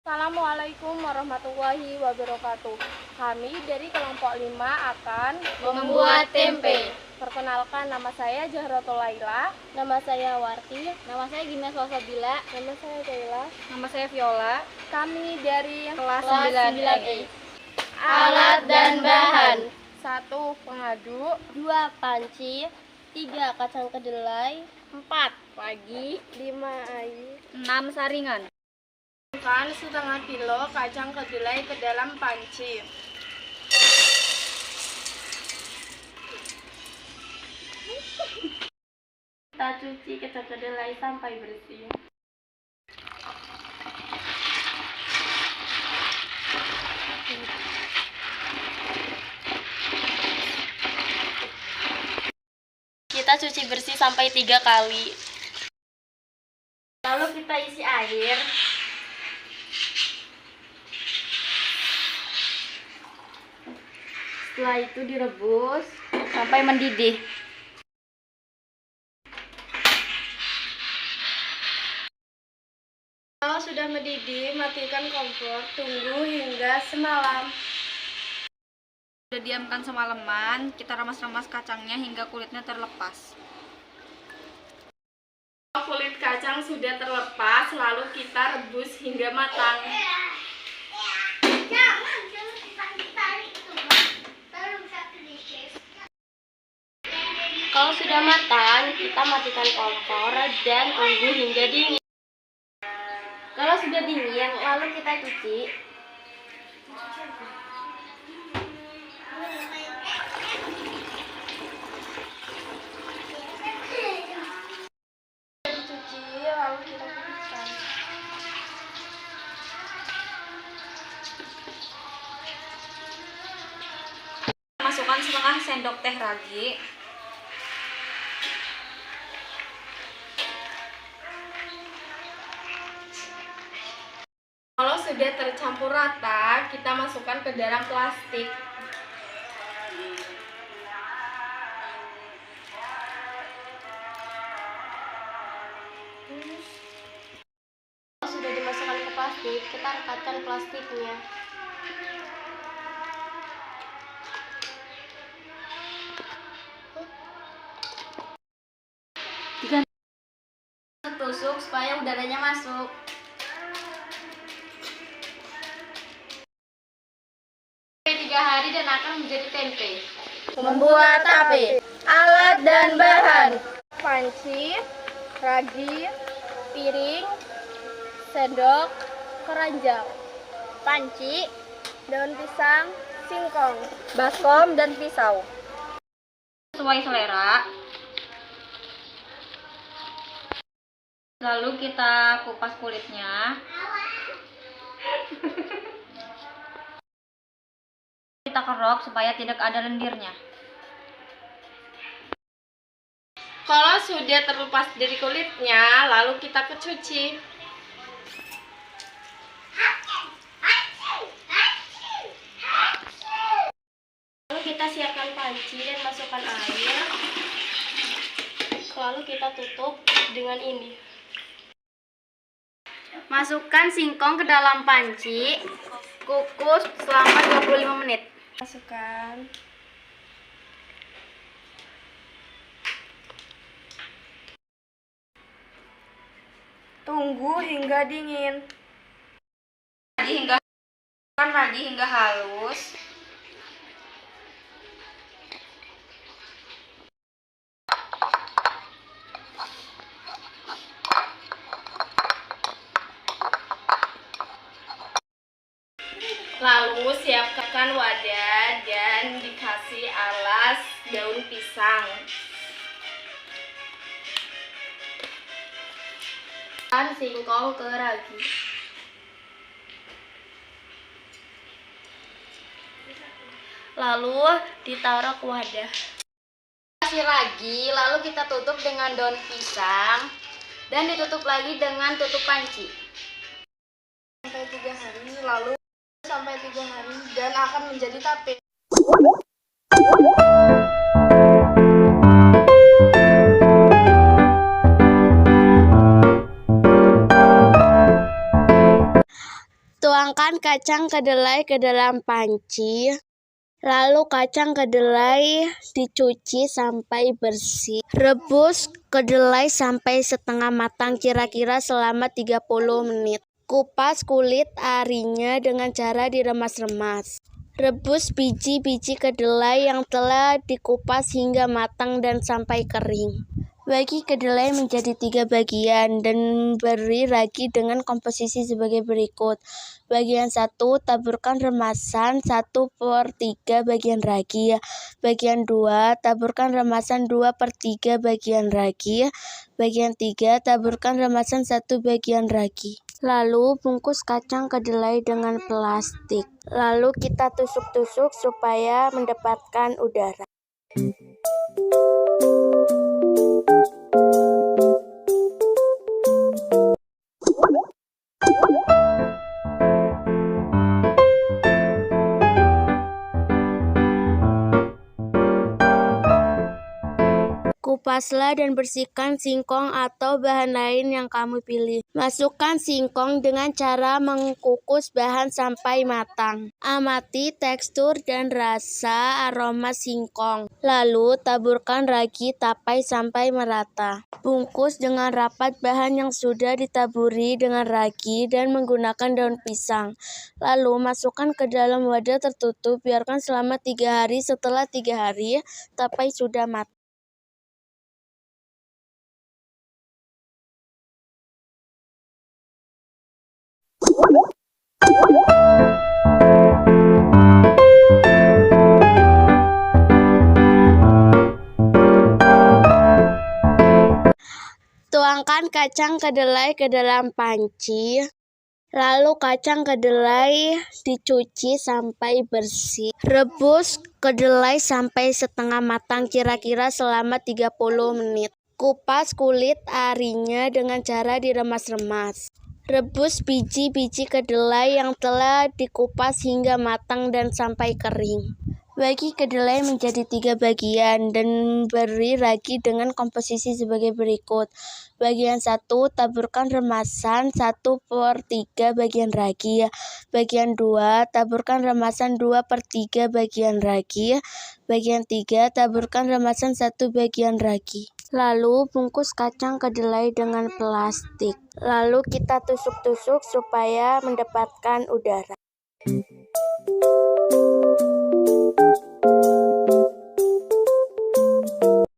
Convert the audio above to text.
Assalamualaikum warahmatullahi wabarakatuh. Kami dari kelompok 5 akan membuat tempe. Perkenalkan, nama saya Jahratul Laila. Nama saya Warti. Nama saya Gina Salsabila. Nama saya Kaila. Nama saya Viola. Kami dari kelas 9E. Alat dan bahan: 1 pengadu, 2 panci, 3 kacang kedelai, 4 pagi, 5 air. 6 saringan. Masukkan setengah kilo kacang kedelai ke dalam panci. Kita cuci kacang kedelai sampai bersih. Kita cuci bersih sampai 3 kali. Lalu kita isi air. Setelah itu direbus Sampai mendidih. Kalau sudah mendidih, matikan kompor, tunggu hingga semalam. Sudah diamkan semalaman, kita remas-remas kacangnya hingga kulitnya terlepas. Kalau kulit kacang sudah terlepas, lalu kita rebus hingga matang. Kalau sudah matang, kita matikan kompor dan tunggu hingga dingin. Kalau sudah dingin, lalu kita cuci. Dicuci, lalu kita tiriskan. Masukkan setengah sendok teh ragi. Kalau sudah tercampur rata, kita masukkan ke dalam plastik. Kalau sudah dimasukkan ke plastik, kita rekatkan plastiknya. Tusuk supaya udaranya masuk. Sampai 3 hari dan akan menjadi tempe. Membuat tape. Alat dan bahan: panci, ragi, piring, sendok, keranjang, Panci, daun pisang, singkong, baskom, dan pisau. Sesuai selera. Lalu kita kupas kulitnya. Kita kerok supaya tidak ada lendirnya. Kalau sudah terlepas dari kulitnya, lalu kita cuci. Lalu kita siapkan panci dan masukkan air. Lalu kita tutup dengan ini. Masukkan singkong ke dalam panci. Kukus selama 25 menit. Masukkan. Tunggu hingga dingin. Ragi hingga halus. Lalu siapkan wadah dan dikasih alas daun pisang. Dan singkong ke ragi. Lalu ditaruh ke wadah. Kasih ragi, lalu kita tutup dengan daun pisang dan ditutup lagi dengan tutup panci. Sampai 3 hari, lalu sampai 3 hari dan akan menjadi tape. Tuangkan kacang kedelai ke dalam panci. Lalu kacang kedelai dicuci sampai bersih. Rebus kedelai sampai setengah matang kira-kira selama 30 menit. Kupas kulit arinya dengan cara diremas-remas. Rebus biji-biji kedelai yang telah dikupas hingga matang dan sampai kering. Bagi kedelai menjadi 3 bagian dan beri ragi dengan komposisi sebagai berikut. Bagian 1, taburkan remasan 1/3 bagian ragi. Bagian 2, taburkan remasan 2/3 bagian ragi. Bagian 3, taburkan remasan 1 bagian ragi. Lalu bungkus kacang kedelai dengan plastik. Lalu kita tusuk-tusuk supaya mendapatkan udara. Kupaslah dan bersihkan singkong atau bahan lain yang kamu pilih. Masukkan singkong dengan cara mengukus bahan sampai matang. Amati tekstur dan rasa aroma singkong. Lalu taburkan ragi tapai sampai merata. Bungkus dengan rapat bahan yang sudah ditaburi dengan ragi dan menggunakan daun pisang. Lalu masukkan ke dalam wadah tertutup. Biarkan selama 3 hari. Setelah 3 hari, tapai sudah matang. Tuangkan kacang kedelai ke dalam panci. Lalu kacang kedelai dicuci sampai bersih. Rebus kedelai sampai setengah matang kira-kira selama 30 menit. Kupas kulit arinya dengan cara diremas-remas. Rebus biji-biji kedelai yang telah dikupas hingga matang dan sampai kering. Bagi kedelai menjadi 3 bagian dan beri ragi dengan komposisi sebagai berikut. Bagian 1, taburkan remasan 1/3 bagian ragi. Bagian 2, taburkan remasan 2/3 bagian ragi. Bagian 3, taburkan remasan 1 bagian ragi. Lalu bungkus kacang kedelai dengan plastik. Lalu kita tusuk-tusuk supaya mendapatkan udara.